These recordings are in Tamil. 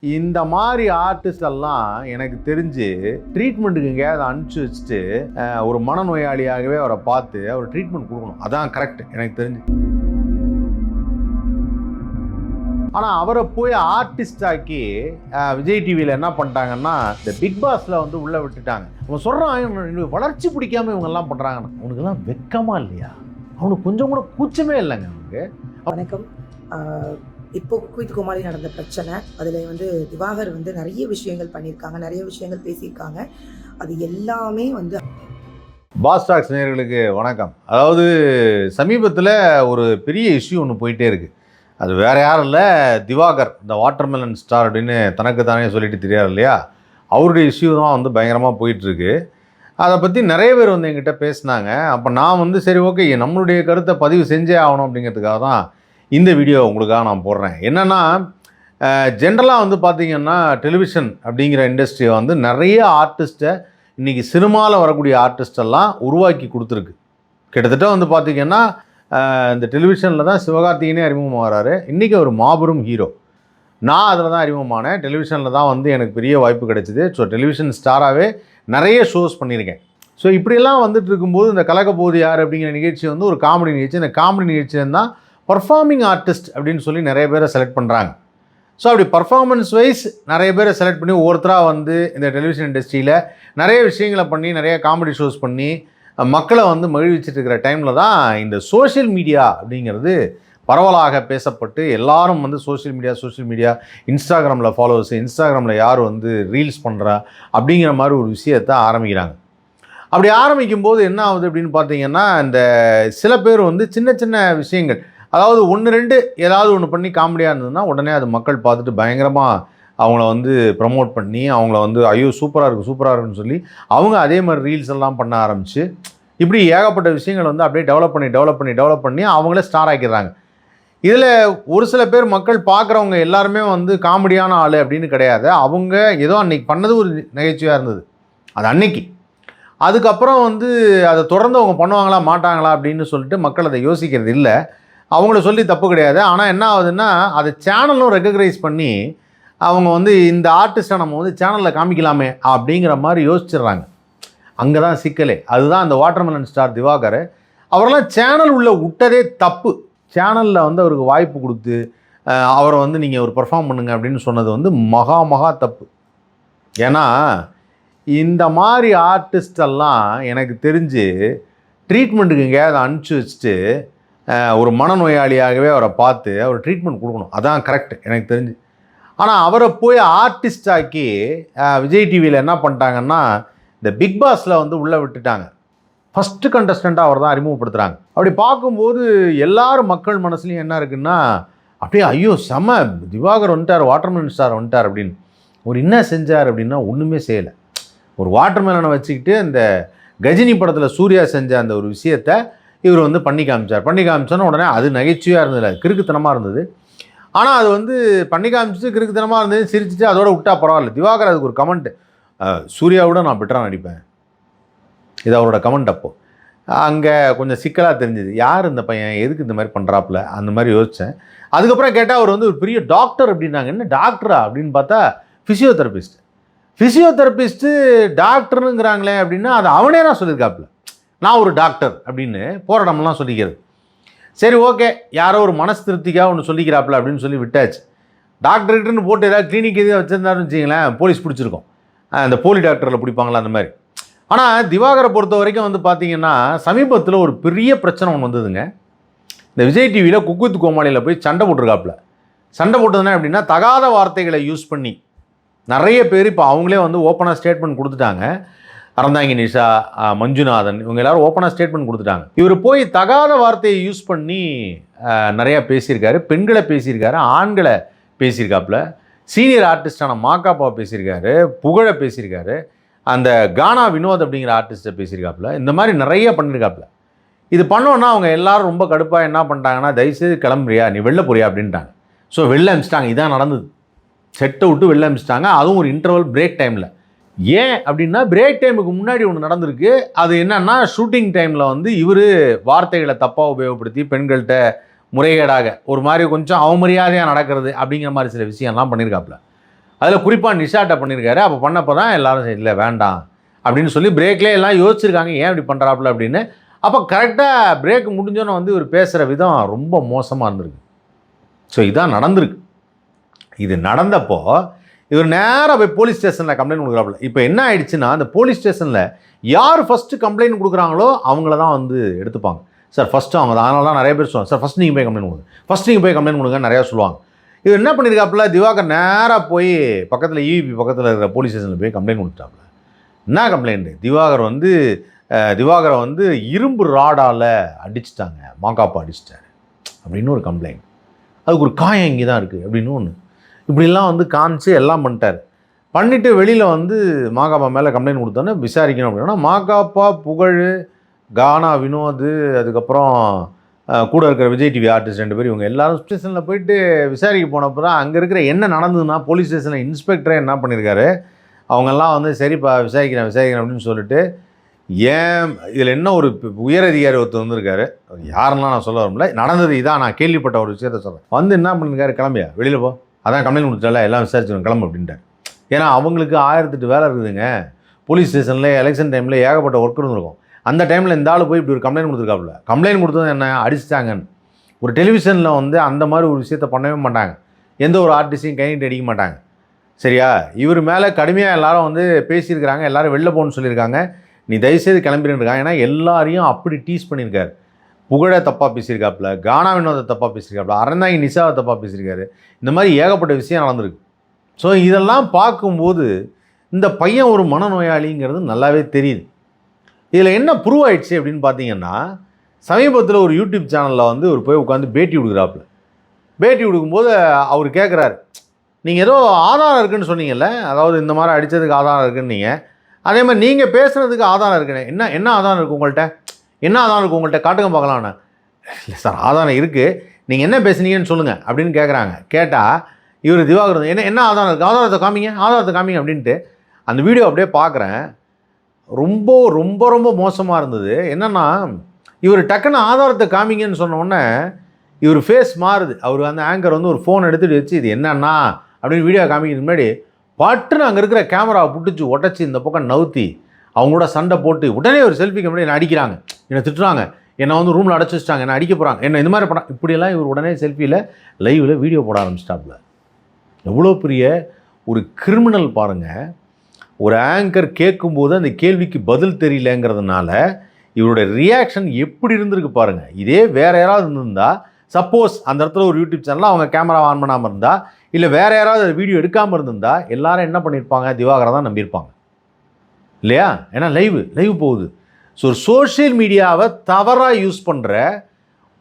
இந்த மாதிரி ஆர்டிஸ்ட் எல்லாம் எனக்கு தெரிஞ்சு ட்ரீட்மெண்ட்டுக்கு எங்கேயாவது அனுப்பிச்சு வச்சுட்டு ஒரு மனநோயாளியாகவே அவரை பார்த்து அவர் ட்ரீட்மெண்ட் கொடுக்கணும். அதான் கரெக்ட் எனக்கு தெரிஞ்சு. ஆனால் அவரை போய் ஆர்டிஸ்ட் ஆக்கி விஜய் டிவியில் என்ன பண்ணிட்டாங்கன்னா இந்த பிக் பாஸில் வந்து உள்ளே விட்டுட்டாங்க. அவன் சொல்கிறான் வளர்ச்சி பிடிக்காம இவங்கெல்லாம் பண்ணுறாங்கன்னு. அவனுக்கெல்லாம் வெக்கமா இல்லையா? அவனுக்கு கொஞ்சம் கூட கூச்சமே இல்லைங்க அவனுக்கு. வணக்கம். இப்போ குக் கோமாளி நடந்த பிரச்சனை, அதில் வந்து திவாகர் வந்து நிறைய விஷயங்கள் பண்ணியிருக்காங்க, நிறைய விஷயங்கள் பேசியிருக்காங்க. அது எல்லாமே வந்து பாஸ் டாக்ஸ் நேயர்களுக்கு வணக்கம். அதாவது சமீபத்தில் ஒரு பெரிய இஷ்யூ ஒன்று போயிட்டே இருக்குது. அது வேறு யாரும் இல்லை, திவாகர் இந்த வாட்டர்மெலன் ஸ்டார் அப்படின்னு தனக்கு தானே சொல்லிட்டு தெரியாது இல்லையா, அவருடைய இஷ்யூ தான் வந்து பயங்கரமாக போயிட்டுருக்கு. அதை பற்றி நிறைய பேர் வந்து என்கிட்ட பேசினாங்க. அப்போ நான் வந்து சரி ஓகே நம்மளுடைய கருத்தை பதிவு செஞ்சே ஆகணும் அப்படிங்கிறதுக்காக தான் இந்த வீடியோ உங்களுக்காக நான் போடுறேன். என்னென்னா ஜென்ரலாக வந்து பார்த்திங்கன்னா டெலிவிஷன் அப்படிங்கிற இண்டஸ்ட்ரியை வந்து நிறைய ஆர்டிஸ்ட்டை இன்றைக்கி சினிமாவில் வரக்கூடிய ஆர்டிஸ்டெல்லாம் உருவாக்கி கொடுத்துருக்கு. கிட்டத்தட்ட வந்து பார்த்திங்கன்னா இந்த டெலிவிஷனில் தான் சிவகார்த்திகேயனே அறிமுகமாகறாரு. இன்றைக்கி ஒரு மாபெரும் ஹீரோ. நான் அதில் தான் அறிமுகமானேன். டெலிவிஷனில் தான் வந்து எனக்கு பெரிய வாய்ப்பு கிடைச்சிது. ஸோ டெலிவிஷன் ஸ்டாராகவே நிறைய ஷோஸ் பண்ணியிருக்கேன். ஸோ இப்படியெல்லாம் வந்துட்டு இருக்கும்போது இந்த கலக்கப்போது யார் அப்படிங்கிற நிகழ்ச்சி வந்து ஒரு காமெடி நிகழ்ச்சி. இந்த காமெடி நிகழ்ச்சியில் தான் பர்ஃபார்மிங் ஆர்டிஸ்ட் அப்படின்னு சொல்லி நிறைய பேரை செலக்ட் பண்ணுறாங்க. ஸோ அப்படி பர்ஃபார்மன்ஸ் வைஸ் நிறைய பேரை செலக்ட் பண்ணி ஒவ்வொருத்தராக வந்து இந்த டெலிவிஷன் இண்டஸ்ட்ரியில் நிறைய விஷயங்களை பண்ணி நிறைய காமெடி ஷோஸ் பண்ணி மக்களை வந்து மகிழ்விச்சிட்டு இருக்கிற டைமில் தான் இந்த சோஷியல் மீடியா அப்படிங்கிறது பரவலாக பேசப்பட்டு எல்லாரும் வந்து சோஷியல் மீடியா இன்ஸ்டாகிராமில் ஃபாலோவர்ஸ், இன்ஸ்டாகிராமில் யார் வந்து ரீல்ஸ் பண்ணுறா அப்படிங்கிற மாதிரி ஒரு விஷயத்தை ஆரம்பிக்கிறாங்க. அப்படி ஆரம்பிக்கும்போது என்ன ஆகுது அப்படின்னு பார்த்தீங்கன்னா, இந்த சில பேர் வந்து சின்ன சின்ன விஷயங்கள், அதாவது 1-2 ஏதாவது ஒன்று பண்ணி காமெடியாக இருந்ததுன்னா உடனே அது மக்கள் பார்த்துட்டு பயங்கரமாக அவங்கள வந்து ப்ரமோட் பண்ணி அவங்கள வந்து ஐயோ சூப்பராக இருக்குன்னு சொல்லி அவங்க அதே மாதிரி ரீல்ஸ் எல்லாம் பண்ண ஆரம்பித்து இப்படி ஏகப்பட்ட விஷயங்கள் வந்து அப்படியே டெவலப் பண்ணி அவங்களே ஸ்டார் ஆக்கிடுறாங்க. இதில் ஒரு சில பேர் மக்கள் பார்க்குறவங்க எல்லாருமே வந்து காமெடியான ஆள் அப்படின்னு கிடையாது. அவங்க ஏதோ அன்றைக்கி பண்ணது ஒரு நகைச்சுவையாக இருந்தது அது அன்னைக்கு. அதுக்கப்புறம் வந்து அதை தொடர்ந்து அவங்க பண்ணுவாங்களா மாட்டாங்களா அப்படின்னு சொல்லிட்டு மக்கள் அதை யோசிக்கிறது இல்லை. அவங்கள சொல்லி தப்பு கிடையாது. ஆனால் என்ன ஆகுதுன்னா அதை சேனலும் ரெக்கக்னைஸ் பண்ணி அவங்க வந்து இந்த ஆர்டிஸ்ட்டை நம்ம வந்து சேனலில் காமிக்கலாமே அப்படிங்கிற மாதிரி யோசிச்சிடுறாங்க. அங்கே தான் சிக்கலே. அதுதான் அந்த வாட்டர்மெலன் ஸ்டார் திவாகர் அவரெல்லாம் சேனல் உள்ள விட்டதே தப்பு. சேனலில் வந்து அவருக்கு வாய்ப்பு கொடுத்து அவரை வந்து நீங்கள் ஒரு பெர்ஃபார்ம் பண்ணுங்க அப்படின்னு சொன்னது வந்து மகா தப்பு. ஏன்னா இந்த மாதிரி ஆர்டிஸ்டெல்லாம் எனக்கு தெரிஞ்சு ட்ரீட்மெண்ட்டுக்கு எங்கேயாவது அனுப்பிச்சு வச்சுட்டு ஒரு மனநோயாளியாகவே அவரை பார்த்து அவர் ட்ரீட்மெண்ட் கொடுக்கணும். அதான் கரெக்ட் எனக்கு தெரிஞ்சு. ஆனால் அவரை போய் ஆர்டிஸ்ட் ஆக்கி விஜய் டிவியில் என்ன பண்ணிட்டாங்கன்னா இந்த பிக் பாஸில் வந்து உள்ளே விட்டுட்டாங்க. ஃபஸ்ட்டு கண்டஸ்டண்ட்டாக அவர் தான் அறிமுகப்படுத்துகிறாங்க. அப்படி பார்க்கும்போது எல்லாரும் மக்கள் மனசுலையும் என்ன இருக்குன்னா, அப்படியே ஐயோ செம திவாகர் வந்துட்டார், வாட்டர்மெலன் ஸ்டார் வந்துட்டார் அப்படின்னு. ஒரு என்ன செஞ்சார் அப்படின்னா ஒன்றுமே செய்யலை. ஒரு வாட்டர்மெலனை வச்சுக்கிட்டு இந்த கஜினி படத்தில் சூர்யா செஞ்ச அந்த ஒரு விஷயத்தை இவர் வந்து பண்ணி காமிச்சோன்னா உடனே அது நகைச்சுவையாக இருந்தது, அது கிறுக்குத்தனமாக இருந்தது. ஆனால் அது வந்து பண்ணி காமிச்சிட்டு கிறுக்குத்தனமாக இருந்தது, சிரிச்சிட்டு அதோட விட்டா பரவாயில்ல. திவாகர் அதுக்கு ஒரு கமெண்ட், சூர்யாவோட நான் பெட்டராக நடிப்பேன், இது அவரோட கமெண்ட். அப்போது அங்கே கொஞ்சம் சிக்கலாக தெரிஞ்சுது, யார் இந்த பையன் எதுக்கு இந்த மாதிரி பண்ணுறாப்புல அந்த மாதிரி யோசித்தேன். அதுக்கப்புறம் கேட்டால் அவர் வந்து ஒரு பெரிய டாக்டர் அப்படின்னாங்க. என்ன டாக்டரா அப்படின்னு பார்த்தா ஃபிசியோதெரபிஸ்ட்டு டாக்டருங்கிறாங்களே அப்படின்னா அது அவனே தான் சொல்லியிருக்காப்புல, நான் ஒரு டாக்டர் அப்படின்னு போராட்டம்லாம் சொல்லிக்கிறது. சரி ஓகே யாரோ ஒரு மனசு திருப்திக்காக ஒன்று சொல்லிக்கிறாப்புல அப்படின்னு சொல்லி விட்டாச்சு. டாக்டர்கிட்டன்னு போட்டு ஏதாவது கிளினிக் எதாவது வச்சுருந்தாருன்னு வச்சிங்களேன், போலீஸ் பிடிச்சிருக்கோம். அந்த போலி டாக்டரில் பிடிப்பாங்களா அந்த மாதிரி. ஆனால் திவாகரை பொறுத்த வரைக்கும் வந்து பார்த்திங்கன்னா சமீபத்தில் ஒரு பெரிய பிரச்சனை ஒன்று வந்ததுங்க. இந்த விஜய் டிவியில் குக் கோமாளியில் போய் சண்டை போட்டிருக்காப்புல. சண்டை போட்டதுன்னா எப்படின்னா தகாத வார்த்தைகளை யூஸ் பண்ணி நிறைய பேர் இப்போ அவங்களே வந்து ஓப்பனாக ஸ்டேட்மெண்ட் கொடுத்துட்டாங்க. அறந்தாங்கி நிஷா, மஞ்சுநாதன் இவங்க எல்லோரும் ஓப்பனாக ஸ்டேட்மெண்ட் கொடுத்துட்டாங்க. இவர் போய் தகாத வார்த்தையை யூஸ் பண்ணி நிறையா பேசியிருக்காரு. பெண்களை பேசியிருக்காரு, ஆண்களை பேசியிருக்காப்புல, சீனியர் ஆர்டிஸ்டான மாக்காப்பாவை பேசியிருக்காரு, புகழை பேசியிருக்காரு, அந்த கானா வினோத் அப்படிங்கிற ஆர்டிஸ்ட்டை பேசியிருக்காப்புல. இந்த மாதிரி நிறைய பண்ணியிருக்காப்புல. இது பண்ணோன்னா அவங்க எல்லோரும் ரொம்ப கடுப்பாக என்ன பண்ணிட்டாங்கன்னா, தயவுசெய்து கிளம்புறியா நீ வெளில போறியா அப்படின்ட்டாங்க. ஸோ வெளில அனுப்பிச்சிட்டாங்க. இதான் நடந்தது. செட்டை விட்டு வெளில அனுப்பிச்சிட்டாங்க. அதுவும் ஒரு இன்டர்வல் பிரேக் டைமில். ஏன் அப்படின்னா பிரேக் டைமுக்கு முன்னாடி ஒன்று நடந்திருக்கு. அது என்னன்னா ஷூட்டிங் டைமில் வந்து இவர் வார்த்தைகளை தப்பாக உபயோகப்படுத்தி பெண்கள்கிட்ட முறைகேடாக ஒரு மாதிரி கொஞ்சம் அவமரியாதையாக நடக்கிறது அப்படிங்கிற மாதிரி சில விஷயம்லாம் பண்ணியிருக்காப்புல. அதில் குறிப்பாக நிஷாட்டை பண்ணியிருக்காரு. அப்போ பண்ணப்போ தான் எல்லாரும் இல்லை வேண்டாம் அப்படின்னு சொல்லி பிரேக்லேயே எல்லாம் யோசிச்சிருக்காங்க, ஏன் இப்படி பண்ணுறாப்புல அப்படின்னு. அப்போ கரெக்டாக பிரேக் முடிஞ்சோன்னு வந்து இவர் பேசுகிற விதம் ரொம்ப மோசமாக இருந்திருக்கு. ஸோ இதான் நடந்திருக்கு. இது நடந்தப்போ இவர் நேராக போய் போலீஸ் ஸ்டேஷனில் கம்ப்ளைண்ட் கொடுக்குறாப்புல. இப்போ என்ன ஆயிடுச்சுன்னா, அந்த போலீஸ் ஸ்டேஷனில் யார் ஃபஸ்ட்டு கம்ப்ளைண்ட் கொடுக்குறாங்களோ அவங்கள தான் வந்து எடுத்துப்பாங்க. சார் ஃபஸ்ட்டு அவங்க தான். அதனால தான் நிறைய பேர் சொல்லுவாங்க, சார் ஃபஸ்ட் நீங்கள் போய் கம்ப்ளைண்ட் கொடுங்க, ஃபஸ்ட் நீங்கள் போய் கம்ப்ளைண்ட் கொடுங்க நிறையா சொல்லுவாங்க. இவர் என்ன பண்ணியிருக்காப்புல, திவாகர் நேராக போய் பக்கத்தில் இவிபி பக்கத்தில் இருக்கிற போலீஸ் ஸ்டேஷனில் போய் கம்ப்ளைண்ட் கொடுத்துட்டாப்புல. என்ன கம்ப்ளைண்ட்டு, திவாகரை வந்து இரும்பு ராடால் அடிச்சிட்டாங்க, மாங்காப்பா அடிச்சிட்டாரு அப்படின்னு ஒரு கம்ப்ளைண்ட். அதுக்கு ஒரு காயம் இங்கே தான் இருக்குது அப்படின்னு ஒன்று. இப்படிலாம் வந்து காமிச்சு எல்லாம் பண்ணிட்டார். பண்ணிவிட்டு வெளியில் வந்து மாகாப்பா மேலே கம்ப்ளைண்ட் கொடுத்தோன்னே விசாரிக்கணும் அப்படின்னா, மாகாப்பா, புகழ், கானா வினோத், அதுக்கப்புறம் கூட இருக்கிற விஜய் டிவி ஆர்டிஸ்ட் 2 பேர், இவங்க எல்லாரும் ஸ்டேஷனில் போயிட்டு விசாரிக்க போனப்போ தான் அங்கே இருக்கிற என்ன நடந்ததுன்னா, போலீஸ் ஸ்டேஷனில் இன்ஸ்பெக்டரே என்ன பண்ணியிருக்காரு, அவங்கெல்லாம் வந்து சரிப்பா விசாரிக்கிறேன் அப்படின்னு சொல்லிட்டு, ஏன் இதில் என்ன ஒரு உயரதிகாரி ஒருத்தர் வந்திருக்காரு, யாருன்னா நான் சொல்ல வரல, நடந்தது இதான், நான் கேள்விப்பட்ட ஒரு விஷயத்த சொல்கிறேன். வந்து என்ன பண்ணியிருக்காரு, கிளம்பியா வெளியில் போ, அதான் கம்ப்ளைண்ட் கொடுத்தால எல்லாம் விசாரிச்சுக்கணும் கிளம்பு அப்படின்ட்டார். ஏன்னா அவங்களுக்கு 1008 வேலை இருக்குதுங்க. போலீஸ் ஸ்டேஷனில் எலெக்ஷன் டைமில் ஏகப்பட்ட ஒர்க் இருந்திருக்கும். அந்த டைமில் இந்த ஆள் போய் இப்படி ஒரு கம்ப்ளைண்ட் கொடுத்துருக்காப்புல. கம்ப்ளைண்ட் கொடுத்தது என்ன, அடிச்சிட்டாங்கன்னு. ஒரு டெலிவிஷனில் வந்து அந்த மாதிரி ஒரு விஷயத்த பண்ணவே மாட்டாங்க, எந்த ஒரு ஆர்டிஸ்டையும் கையிட்டு அடிக்க மாட்டாங்க. சரியா, இவர் மேலே கடுமையாக எல்லாரும் வந்து பேசியிருக்கிறாங்க, எல்லோரும் வெளில போகணுன்னு சொல்லியிருக்காங்க, நீ தயவுசெய்து கிளம்பின்னு இருக்காங்க. ஏன்னா எல்லாரையும் அப்படி டீஸ் பண்ணியிருக்காரு. புகழை தப்பாக பேசியிருக்காப்புல, கானா வினோதை தப்பாக பேசியிருக்காப்புல, அறந்தாங்கி நிஷாவை தப்பாக பேசியிருக்காரு. இந்த மாதிரி ஏகப்பட்ட விஷயம் நடந்திருக்கு. ஸோ இதெல்லாம் பார்க்கும்போது இந்த பையன் ஒரு மனநோயாளிங்கிறது நல்லாவே தெரியுது. இதில் என்ன ப்ரூவ் ஆயிடுச்சு அப்படின்னு பார்த்தீங்கன்னா, சமீபத்தில் ஒரு யூடியூப் சேனலில் வந்து ஒரு போய் உட்காந்து பேட்டி கொடுக்குறாப்புல. பேட்டி கொடுக்கும்போது அவர் கேட்குறாரு, நீங்கள் ஏதோ ஆதாரம் இருக்குதுன்னு சொன்னீங்கல்ல, அதாவது இந்த மாதிரி அடித்ததுக்கு ஆதாரம் இருக்குன்னு நீங்கள், அதே மாதிரி நீங்கள் பேசுகிறதுக்கு ஆதாரம் இருக்குன்னு, என்ன ஆதாரம் இருக்குது உங்கள்கிட்ட, என்ன ஆதாரம் இருக்குது உங்கள்கிட்ட காட்டுங்க பார்க்கலான்னு. இல்லை சார் ஆதாரம் இருக்குது, நீங்கள் என்ன பேசுனீங்கன்னு சொல்லுங்கள் அப்படின்னு கேட்குறாங்க. கேட்டால் இவர் திவாகர் என்ன ஆதாரம் இருக்குது, ஆதாரத்தை காமிங்க அப்படின்ட்டு அந்த வீடியோ அப்படியே பார்க்குறேன். ரொம்ப ரொம்ப ரொம்ப மோசமாக இருந்தது. என்னென்னா, இவர் டக்குன்னு ஆதாரத்தை காமிங்கன்னு சொன்ன உடனே இவர் ஃபேஸ் மாறுது. அவர் அந்த ஆங்கர் வந்து ஒரு ஃபோன் எடுத்துகிட்டு வச்சு, இது என்னன்னா அப்படின்னு வீடியோ காமிக்கிறது முன்னாடி பட்டுன்னு அங்கே இருக்கிற கேமராவை பிடிச்சி உடச்சி இந்த பக்கம் நவுத்தி அவங்களோட சண்டை போட்டு உடனே ஒரு செல்ஃபிக்கு முன்னாடி என்னை அடிக்கிறாங்க, என்னை திட்டுறாங்க, என்னை வந்து ரூமில் அடைச்சி வச்சிட்டாங்க, என்னை அடிக்க போகிறாங்க, என்ன இந்த மாதிரி படம், இப்படியெல்லாம் இவர் உடனே செல்ஃபியில் லைவில் வீடியோ போட ஆரம்பிச்சிட்டாப்புல. எவ்வளோ பெரிய ஒரு கிரிமினல் பாருங்கள். ஒரு ஆங்கர் கேட்கும்போது அந்த கேள்விக்கு பதில் தெரியலங்கிறதுனால இவருடைய ரியாக்ஷன் எப்படி இருந்திருக்கு பாருங்கள். இதே வேறு யாராவது இருந்திருந்தால், சப்போஸ் அந்த இடத்துல ஒரு யூடியூப் சேனலில் அவங்க கேமரா ஆன் பண்ணாமல் இருந்தால், இல்லை வேறு யாராவது வீடியோ எடுக்காமல் இருந்திருந்தா எல்லாரும் என்ன பண்ணியிருப்பாங்க, திவாகரை தான் நம்பியிருப்பாங்க இல்லையா? ஏன்னா லைவ் போகுது. ஸோ சோஷியல் மீடியாவை தவறாக யூஸ் பண்ணுற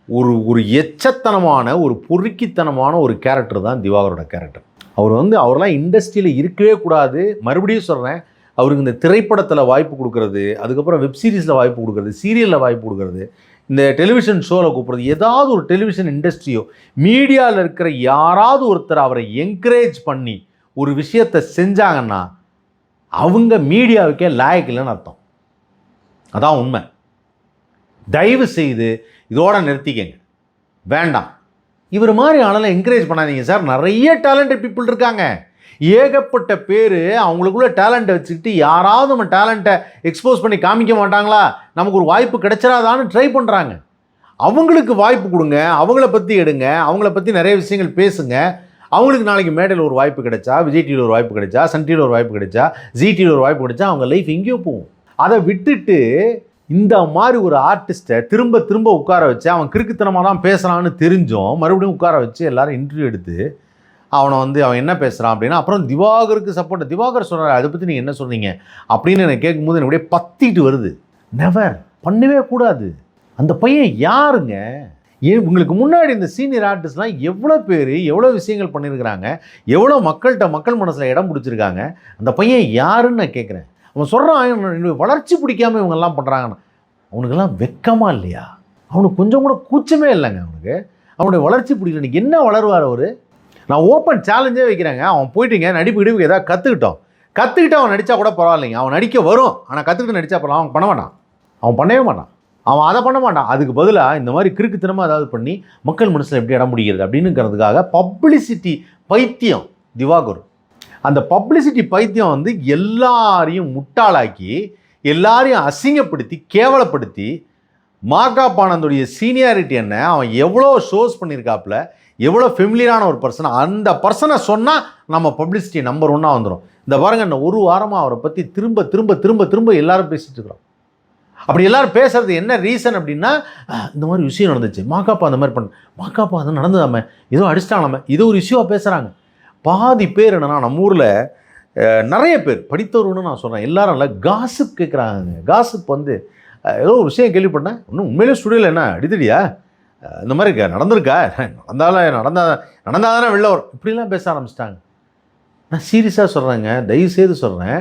ஒரு எச்சத்தனமான ஒரு பொறுக்கித்தனமான ஒரு கேரக்டர் தான் திவாகரோட கேரக்டர். அவரெல்லாம் இண்டஸ்ட்ரியில் இருக்கவே கூடாது. மறுபடியும் சொல்கிறேன், அவருக்கு இந்த திரைப்படத்தில் வாய்ப்பு கொடுக்கறது, அதுக்கப்புறம் வெப்சீரிஸில் வாய்ப்பு கொடுக்கறது, சீரியலில் வாய்ப்பு கொடுக்கறது, இந்த டெலிவிஷன் ஷோவில் கூப்பிட்றது, ஏதாவது ஒரு டெலிவிஷன் இண்டஸ்ட்ரியோ மீடியாவில் இருக்கிற யாராவது ஒருத்தர் அவரை என்கரேஜ் பண்ணி ஒரு விஷயத்தை செஞ்சாங்கன்னா அவங்க மீடியாவுக்கே லாயக்கு இல்லைன்னு அர்த்தம். அதான் உண்மை. தயவு செய்து இதோட நிறுத்திக்கங்க, வேண்டாம். இவர் மாதிரி ஆளெல்லாம் என்கரேஜ் பண்ணாதீங்க சார். நிறைய டேலண்டட் பீப்புள் இருக்காங்க, ஏகப்பட்ட பேர். அவங்களுக்குள்ள டேலண்ட்டை வச்சுக்கிட்டு யாராவது நம்ம டேலண்ட்டை எக்ஸ்போஸ் பண்ணி காமிக்க மாட்டாங்களா, நமக்கு ஒரு வாய்ப்பு கிடைச்சிடாதான்னு ட்ரை பண்ணுறாங்க. அவங்களுக்கு வாய்ப்பு கொடுங்க, அவங்கள பற்றி எடுங்க, அவங்கள பற்றி நிறைய விஷயங்கள் பேசுங்க. அவங்களுக்கு நாளைக்கு மேடையில் ஒரு வாய்ப்பு கிடைச்சா, விஜய் டிவியில் ஒரு வாய்ப்பு கிடைச்சா, சன் டிவியில் ஒரு வாய்ப்பு கிடைச்சா, ஜி டிவியில் ஒரு வாய்ப்பு கிடைச்சா, அவங்க லைஃப் எங்கேயோ போகும். அதை விட்டுட்டு இந்த மாதிரி ஒரு ஆர்டிஸ்ட்டை திரும்ப உட்கார வச்சு அவன் கிறுக்குத்தனமாக தான் பேசுகிறான்னு தெரிஞ்சோம் மறுபடியும் உட்கார வச்சு எல்லாரும் இன்டர்வியூ எடுத்து அவன் என்ன பேசுகிறான் அப்படின்னா, அப்புறம் திவாகருக்கு சப்போர்ட், திவாகர் சொல்கிறார், அதை பற்றி நீங்கள் என்ன சொல்கிறீங்க அப்படின்னு எனக்கு கேட்கும்போது எனக்கு அப்படியே பத்திட்டு வருது. நெவர், பண்ணவே கூடாது. அந்த பையன் யாருங்க? உங்களுக்கு முன்னாடி இந்த சீனியர் ஆர்டிஸ்ட்லாம் எவ்வளோ பேர் எவ்வளோ விஷயங்கள் பண்ணியிருக்கிறாங்க, எவ்வளோ மக்கள் மனசில் இடம் பிடிச்சிருக்காங்க. அந்த பையன் யாருன்னு நான் கேட்குறேன். அவன் சொல்கிறான், வளர்ச்சி பிடிக்காமல் இவங்கெல்லாம் பண்ணுறாங்கன்னு. அவனுக்கெல்லாம் வெக்கமாக இல்லையா? அவனுக்கு கொஞ்சம் கூட கூச்சமே இல்லைங்க. அவனுடைய வளர்ச்சி பிடிக்கல. நீ என்ன வளருவார் அவர்? நான் ஓப்பன் சேலஞ்சே வைக்கிறேங்க. அவன் போயிட்டுங்க நடிப்பு ஏதாவது கற்றுக்கிட்டு அவன் நடித்தா கூட பரவாயில்லைங்க. அவன் நடிக்க வரும், ஆனால் கற்றுக்கிட்டு நடித்தா பரவாயில்ல. அவன் பண்ண மாட்டான், அவன் பண்ணவே மாட்டான், அவன் அதை பண்ண மாட்டான். அதுக்கு பதிலாக இந்த மாதிரி கிறுக்குத்தனமாக ஏதாவது பண்ணி மக்கள் மனசில் எப்படி இடம் பிடிக்கிறது அப்படின்னுங்கிறதுக்காக பப்ளிசிட்டி பைத்தியம் திவாகர். அந்த பப்ளிசிட்டி பைத்தியம் வந்து எல்லாரையும் முட்டாளாக்கி எல்லாரையும் அசிங்கப்படுத்தி கேவலப்படுத்தி மாகாபானந்தோடைய சீனியாரிட்டி என்ன, அவன் எவ்வளோ ஷோஸ் பண்ணியிருக்காப்புல, எவ்வளோ ஃபெமிலியரான ஒரு பர்சன், அந்த பர்சனை சொன்னால் நம்ம பப்ளிசிட்டி நம்பர் 1 வந்துடும். இந்த பாருங்க, இந்த ஒரு வாரமாக அவரை பற்றி திரும்ப திரும்ப திரும்ப திரும்ப எல்லாரும் பேசிகிட்டு இருக்கிறோம். அப்படி எல்லாரும் பேசுறது என்ன ரீசன் அப்படின்னா, இந்த மாதிரி விஷயம் நடந்துச்சு, மாகாப்பா அந்த மாதிரி மாகாப்பா அது நடந்ததாம, ஏதோ அடிச்சிட்டாங்களாம, ஏதோ ஒரு இஷ்யூவாக பேசுகிறாங்க. பாதி பேர் என்னன்னா, நம்ம ஊரில் நிறைய பேர் படித்தவர்னு நான் சொல்கிறேன், எல்லாரும் இல்லை, காசிப் கேட்குறாங்க. காசிப் வந்து ஏதோ ஒரு விஷயம் கேள்விப்பட்டேன், இன்னும் உண்மையிலே ஸ்டுடியோவில் என்ன அடித்தடியா, இந்த மாதிரி நடந்திருக்கா, நடந்தால் தானே வெளில வரும், இப்படிலாம் பேச ஆரம்பிச்சிட்டாங்க. நான் சீரியஸாக சொல்கிறேங்க, தயவுசெய்து சொல்கிறேன்,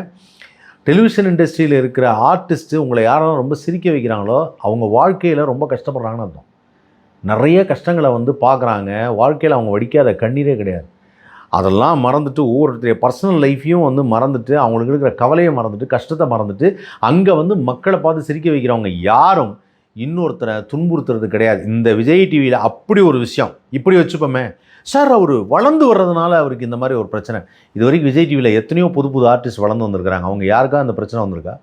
டெலிவிஷன் இண்டஸ்ட்ரியில் இருக்கிற ஆர்டிஸ்ட்டு உங்களை யாரெல்லாம் ரொம்ப சிரிக்க வைக்கிறாங்களோ அவங்க வாழ்க்கையில் ரொம்ப கஷ்டப்படுறாங்கன்னு அர்த்தம். நிறைய கஷ்டங்களை வந்து பார்க்குறாங்க, வாழ்க்கையில் அவங்க வடிக்காத கண்ணீரே கிடையாது. அதெல்லாம் மறந்துட்டு ஒவ்வொருத்தருடைய பர்சனல் லைஃப்பையும் வந்து மறந்துட்டு, அவங்களுக்கு இருக்கிற கவலையை மறந்துட்டு, கஷ்டத்தை மறந்துட்டு, அங்கே வந்து மக்களை பார்த்து சிரிக்க வைக்கிறவங்க யாரும் இன்னொருத்தரை துன்புறுத்துறது கிடையாது. இந்த விஜய் டிவியில் அப்படி ஒரு விஷயம், இப்படி வச்சுப்போமே சார், அவர் வளர்ந்து வர்றதுனால அவருக்கு இந்த மாதிரி ஒரு பிரச்சனை. இது வரைக்கும் விஜய் டிவியில் எத்தனையோ புது புது ஆர்டிஸ்ட் வளர்ந்து வந்திருக்கிறாங்க, அவங்க யாருக்கா அந்த பிரச்சனை வந்திருக்கா?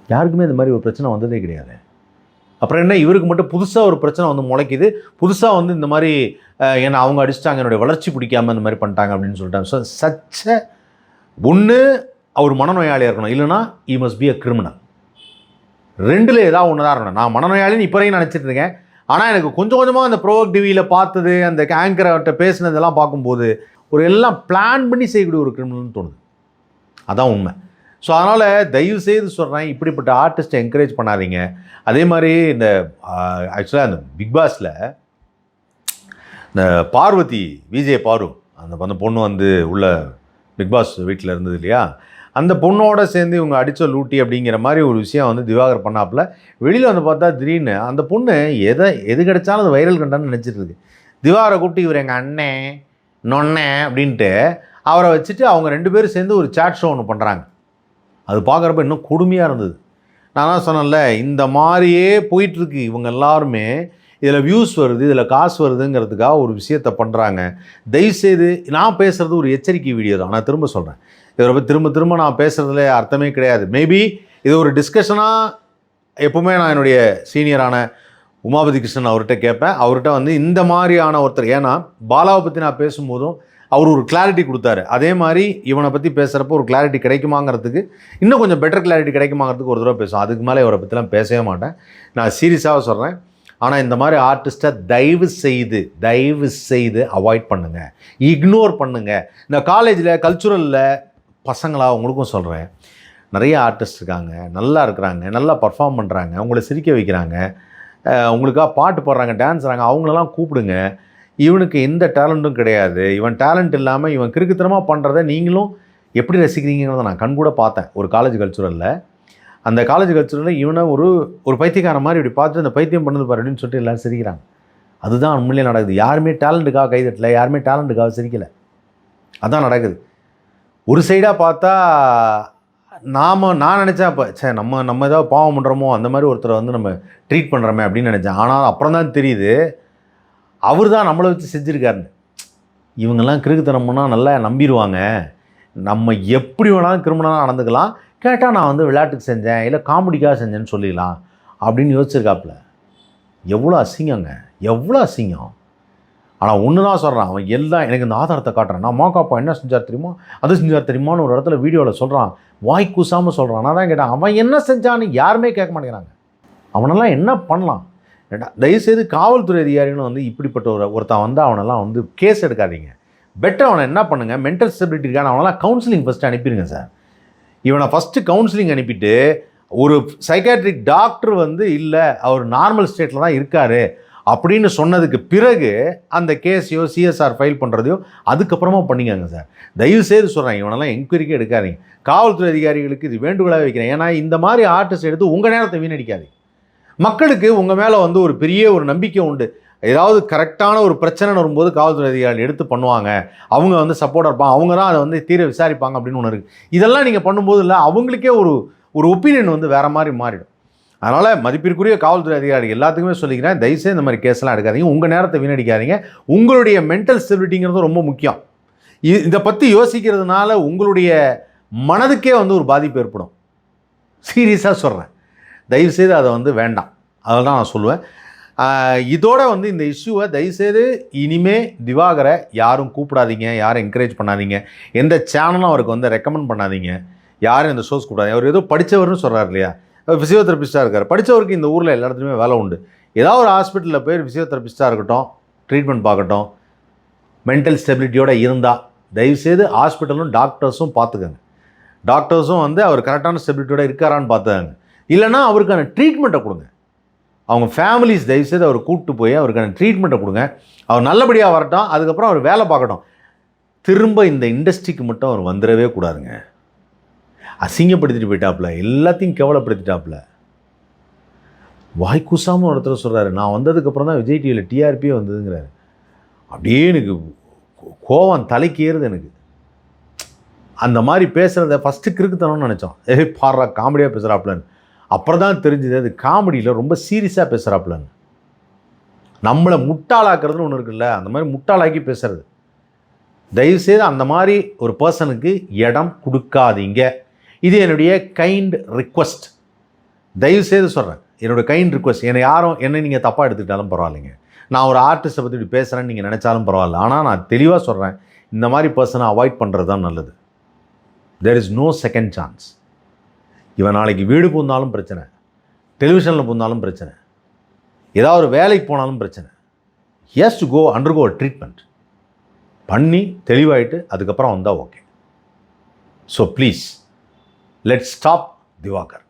யாருக்குமே இந்த மாதிரி ஒரு பிரச்சனை வந்ததே கிடையாது. அப்புறம் என்ன, இவருக்கு மட்டும் புதுசாக ஒரு பிரச்சனை வந்து முளைக்குது, புதுசாக வந்து இந்த மாதிரி ஏன்னா அவங்க அடிச்சிட்டாங்க, என்னுடைய வளர்ச்சி பிடிக்காமல் இந்த மாதிரி பண்ணிட்டாங்க அப்படின்னு சொல்லிட்டாங்க. ஸோ சச்ச ஒன்று அவர் மனநோயாளியாக இருக்கணும், இல்லைனா ஈ மஸ்ட் பி அ கிரிமினல். ரெண்டில் ஏதாவது ஒன்று தான் இருக்கணும். நான் மனநோயாளின்னு இப்போ வரைக்கும் நினச்சிட்டு இருக்கேன். ஆனால் எனக்கு கொஞ்சம் கொஞ்சமாக அந்த ப்ரோவக் டிவியில் பார்த்தது, அந்த ஆங்கர்கிட்ட பேசினதெல்லாம் பார்க்கும்போது ஒரு எல்லாம் பிளான் பண்ணி செய்யக்கூடிய ஒரு கிரிமினல்னு தோணுது. அதான் உண்மை. ஸோ அதனால் தயவுசெய்து சொல்கிறேன், இப்படிப்பட்ட ஆர்டிஸ்ட்டை என்கரேஜ் பண்ணாதீங்க. அதே மாதிரி இந்த ஆக்சுவலாக அந்த பிக் பாஸில் இந்த பார்வதி, விஜய் பாரு, அந்த பொண்ணு வந்து உள்ள பிக் பாஸ் வீட்டில் இருந்தது இல்லையா, அந்த பொண்ணோட சேர்ந்து இவங்க அடித்த லூட்டி அப்படிங்கிற மாதிரி ஒரு விஷயம் வந்து திவாகர் பண்ணாப்புல. வெளியில் வந்து பார்த்தா திடீர்னு அந்த பொண்ணு எது கிடைச்சாலும் அது வைரல் கண்டான்னு நினச்சிட்டு இருக்கு. திவாகரை கூப்பிட்டு இவர் எங்கள் அண்ணன் நொண்ணேன் அப்படின்ட்டு அவரை வச்சுட்டு அவங்க 2 பேரும் சேர்ந்து ஒரு சாட் ஷோ ஒன்று பண்ணுறாங்க. அது பார்க்குறப்ப இன்னும் கொடுமையாக இருந்தது. நான் தான் சொன்னேன்ல, இந்த மாதிரியே போயிட்டுருக்கு. இவங்க எல்லாருமே இதில் வியூஸ் வருது, இதில் காசு வருதுங்கிறதுக்காக ஒரு விஷயத்தை பண்ணுறாங்க. தயவுசெய்து நான் பேசுகிறது ஒரு எச்சரிக்கை வீடியோ தான். நான் திரும்ப சொல்கிறேன், இதை பற்றி திரும்ப நான் பேசுகிறதுல அர்த்தமே கிடையாது. மேபி இது ஒரு டிஸ்கஷனாக எப்போவுமே நான் என்னுடைய சீனியரான உமாபதி கிருஷ்ணன் அவர்கிட்ட கேட்பேன். அவர்கிட்ட வந்து இந்த மாதிரியான ஒருத்தர், ஏன்னா பாலாவை பற்றி நான் பேசும்போதும் அவர் ஒரு கிளாரிட்டி கொடுத்தாரு. அதே மாதிரி இவனை பற்றி பேசுகிறப்போ ஒரு கிளாரிட்டி கிடைக்குமாங்கிறதுக்கு, இன்னும் கொஞ்சம் பெட்டர் கிளாரிட்டி கிடைக்குமாங்கிறதுக்கு ஒரு தடவை பேசுவோம். அதுக்கு மேலே இவரை பற்றிலாம் பேசவே மாட்டேன். நான் சீரியஸாக சொல்கிறேன். ஆனால் இந்த மாதிரி ஆர்டிஸ்ட்டை தயவு செய்து அவாய்ட் பண்ணுங்கள், இக்னோர் பண்ணுங்கள். இந்த காலேஜில் கல்ச்சுரலில் பசங்களாக உங்களுக்கும் சொல்கிறேன், நிறைய ஆர்டிஸ்ட் இருக்காங்க, நல்லா இருக்கிறாங்க, நல்லா பர்ஃபார்ம் பண்ணுறாங்க, உங்களை சிரிக்க வைக்கிறாங்க, உங்களுக்காக பாட்டு போடுறாங்க, டான்ஸ் ஆடுறாங்க, அவங்களெல்லாம் கூப்பிடுங்க. இவனுக்கு எந்த டேலண்ட்டும் கிடையாது, இவன் டேலண்ட் இல்லாமல் இவன் கிறுக்குத்தனமாக பண்ணுறத நீங்களும் எப்படி ரசிக்கிறீங்கிறத நான் கண்கூட பார்த்தேன் ஒரு காலேஜ் கல்ச்சுரலில். அந்த காலேஜ் கல்ச்சுரலில் இவனை ஒரு பைத்தியக்கார மாதிரி இப்படி பார்த்து அந்த பைத்தியம் பண்ணது பாரு அப்படின்னு சொல்லிட்டு எல்லோரும் சிரிக்கிறாங்க. அதுதான் உண்மையிலே நடக்குது. யாருமே டேலண்ட்டுக்காக கைதட்டலை, யாருமே டேலண்ட்டுக்காக சிரிக்கலை. அதான் நடக்குது. ஒரு சைடாக பார்த்தா நான் நினச்சேன், அப்போ சே நம்ம ஏதாவது பாவம் பண்ணுறோமோ, அந்த மாதிரி ஒருத்தரை வந்து நம்ம ட்ரீட் பண்ணுறோமே அப்படின்னு நினச்சேன். ஆனால் அப்புறம் தான் தெரியுது அவர் தான் நம்மளை வச்சு செஞ்சுருக்காருன்னு. இவங்கெல்லாம் கிறுக்குத்தனம்னா நல்லா நம்பிடுவாங்க, நம்ம எப்படி வேணாலும் கிரிமினலாக நடந்துக்கலாம், கேட்டால் நான் வந்து விளையாட்டுக்கு செஞ்சேன், இல்லை காமெடிக்காக செஞ்சேன்னு சொல்லிடலாம் அப்படின்னு யோசிச்சிருக்காப்புல. எவ்வளோ அசிங்கங்க, எவ்வளோ அசிங்கம். ஆனால் ஒன்று தான் சொல்கிறான், அவன் எல்லாம் எனக்கு இந்த ஆதாரத்தை காட்டுறான், நான் மாக்காப்பா என்ன செஞ்சார் தெரியுமா, அது செஞ்சார் தெரியுமான்னு ஒரு இடத்துல வீடியோவில் சொல்கிறான், வாய் கூசாமல் சொல்கிறான். நான் தான் கேட்டேன், அவன் என்ன செஞ்சான்னு யாருமே கேட்க மாட்டேங்கிறாங்க. அவனெல்லாம் என்ன பண்ணலாம்? தயவுசெய்து காவல்துறை அதிகாரிகளும் வந்து இப்படிப்பட்ட ஒருத்தன் வந்து அவனெல்லாம் வந்து கேஸ் எடுக்காதீங்க. பெட்டர் அவனை என்ன பண்ணுங்கள், மென்டல் ஸ்டெபிலிட்டிக்கான அவனெல்லாம் கவுன்சிலிங் ஃபஸ்ட்டு அனுப்பிடுங்க சார். இவனை ஃபஸ்ட்டு கவுன்சிலிங் அனுப்பிட்டு ஒரு சைக்காட்ரிக் டாக்டர் வந்து இல்லை அவர் நார்மல் ஸ்டேட்டில் தான் இருக்கார் அப்படின்னு சொன்னதுக்கு பிறகு அந்த கேஸையோ சிஎஸ்ஆர் ஃபைல் பண்ணுறதையோ அதுக்கப்புறமா பண்ணிக்கங்க சார். தயவுசெய்து சொல்கிறேன், இவனெல்லாம் என்கொயரிக்கே எடுக்காதீங்க. காவல்துறை அதிகாரிகளுக்கு இது வேண்டுகோளாக வைக்கிறேன். ஏன்னா இந்த மாதிரி ஆர்டிஸ்ட் எடுத்து உங்கள் நேரத்தை வீணடிக்காதீங்க. மக்களுக்கு உங்கள் மேலே வந்து ஒரு பெரிய ஒரு நம்பிக்கை உண்டு. ஏதாவது கரெக்டான ஒரு பிரச்சனை வரும்போது காவல்துறை அதிகாரிகள் எடுத்து பண்ணுவாங்க, அவங்க வந்து சப்போர்ட்டாக இருப்பாங்க, அவங்க தான் அதை வந்து தீர விசாரிப்பாங்க அப்படின்னு ஒன்று இருக்குது. இதெல்லாம் நீங்கள் பண்ணும்போது இல்லை அவங்களுக்கே ஒரு ஒப்பீனியன் வந்து வேறு மாதிரி மாறிடும். அதனால் மதிப்பிற்குரிய காவல்துறை அதிகாரிகள் எல்லாத்துக்குமே சொல்லிக்கிறேன், தயவுசெய்து இந்த மாதிரி கேஸ்லாம் எடுக்காதீங்க, உங்கள் நேரத்தை வீணடிக்காதீங்க. உங்களுடைய மென்டல் ஸ்டெபிலிட்டிங்கிறது ரொம்ப முக்கியம். இதை பற்றி யோசிக்கிறதுனால உங்களுடைய மனதுக்கே வந்து ஒரு பாதிப்பு ஏற்படும். சீரியஸாக சொல்கிறேன், தயவுசெய்து அதை வந்து வேண்டாம். அதெல்லாம் நான் சொல்லுவேன். இதோட வந்து இந்த இஷ்யூவை தயவுசெய்து இனிமே திவாகரை யாரும் கூப்பிடாதீங்க, யாரும் என்கரேஜ் பண்ணாதீங்க, எந்த சேனலும் அவருக்கு வந்து ரெக்கமெண்ட் பண்ணாதீங்க, யாரும் இந்த ஷோஸ் கூப்பிடாதீங்க. அவர் ஏதோ படித்தவர்னு சொல்கிறார் இல்லையா, ஃபிசியோதெரபிஸ்ட்டாக இருக்கார். படித்தவருக்கு இந்த ஊரில் எல்லா இடத்துலையுமே வேலை உண்டு. ஏதாவது ஒரு ஹாஸ்பிட்டலில் போய் ஃபிசியோதெரபிஸ்ட்டாக இருக்கட்டும், ட்ரீட்மெண்ட் பார்க்கட்டும், மென்டல் ஸ்டெபிலிட்டியோடு இருந்தால் தயவுசெய்து ஹாஸ்பிட்டலும் டாக்டர்ஸும் பார்த்துக்கங்க. டாக்டர்ஸும் வந்து அவர் கரெக்டான ஸ்டெபிலிட்டியோட இருக்காரான்னு பார்த்துக்காங்க. இல்லைனா அவருக்கான ட்ரீட்மெண்ட்டை கொடுங்க. அவங்க ஃபேமிலிஸ் தயவுசெய்து அவர் கூப்பிட்டு போய் அவருக்கான ட்ரீட்மெண்ட்டை கொடுங்க. அவர் நல்லபடியாக வரட்டும், அதுக்கப்புறம் அவர் வேலை பார்க்கட்டும். திரும்ப இந்த இண்டஸ்ட்ரிக்கு மட்டும் அவர் வந்துடவே கூடாதுங்க. அசிங்கப்படுத்திட்டு போயிட்டாப்புல, எல்லாத்தையும் கேவலப்படுத்திட்டாப்புல. வாய் கூசாமல் ஒருத்தர் சொல்கிறாரு, நான் வந்ததுக்கப்புறம் தான் விஜய் டிவியில் டிஆர்பியே வந்ததுங்கிறாரு. அப்படியே எனக்கு கோவம் தலைக்கு ஏறுது எனக்கு. அந்த மாதிரி பேசுகிறத ஃபஸ்ட்டு கிறுக்குத்தனம்னு நினச்சோம். பாடுறா காமெடியாக பேசுகிறாப்புலன்னு. அப்புறம் தான் தெரிஞ்சுது அது காமெடியில் ரொம்ப சீரியஸாக பேசுகிறாப்புலன்னு. நம்மளை முட்டாளாக்குறதுன்னு ஒன்று இருக்குல்ல, அந்த மாதிரி முட்டாளாக்கி பேசுகிறது. தயவுசெய்து அந்த மாதிரி ஒரு பர்சனுக்கு இடம் கொடுக்காதீங்க. இது என்னுடைய கைண்ட் ரிக்வஸ்ட். தயவுசெய்து சொல்கிறேன், என்னோடய கைண்ட் ரிக்வஸ்ட். என்னை நீங்கள் தப்பாக எடுத்துக்கிட்டாலும் பரவாயில்லைங்க. நான் ஒரு ஆர்டிஸ்ட்டை பற்றி இப்படி பேசுகிறேன்னு நீங்கள் நினச்சாலும் பரவாயில்ல. ஆனால் நான் தெளிவாக சொல்கிறேன், இந்த மாதிரி பர்சனை அவாய்ட் பண்ணுறது தான் நல்லது. There is no second chance. இவன் நாளைக்கு வீடு பூந்தாலும் பிரச்சனை, டெலிவிஷனில் பூந்தாலும் பிரச்சனை, ஏதாவது ஒரு வேலைக்கு போனாலும் பிரச்சனை. He has to go undergo treatment பண்ணி தெளிவாயிட்டு அதுக்கப்புறம் வந்தால் okay. So please let's stop Diwakar.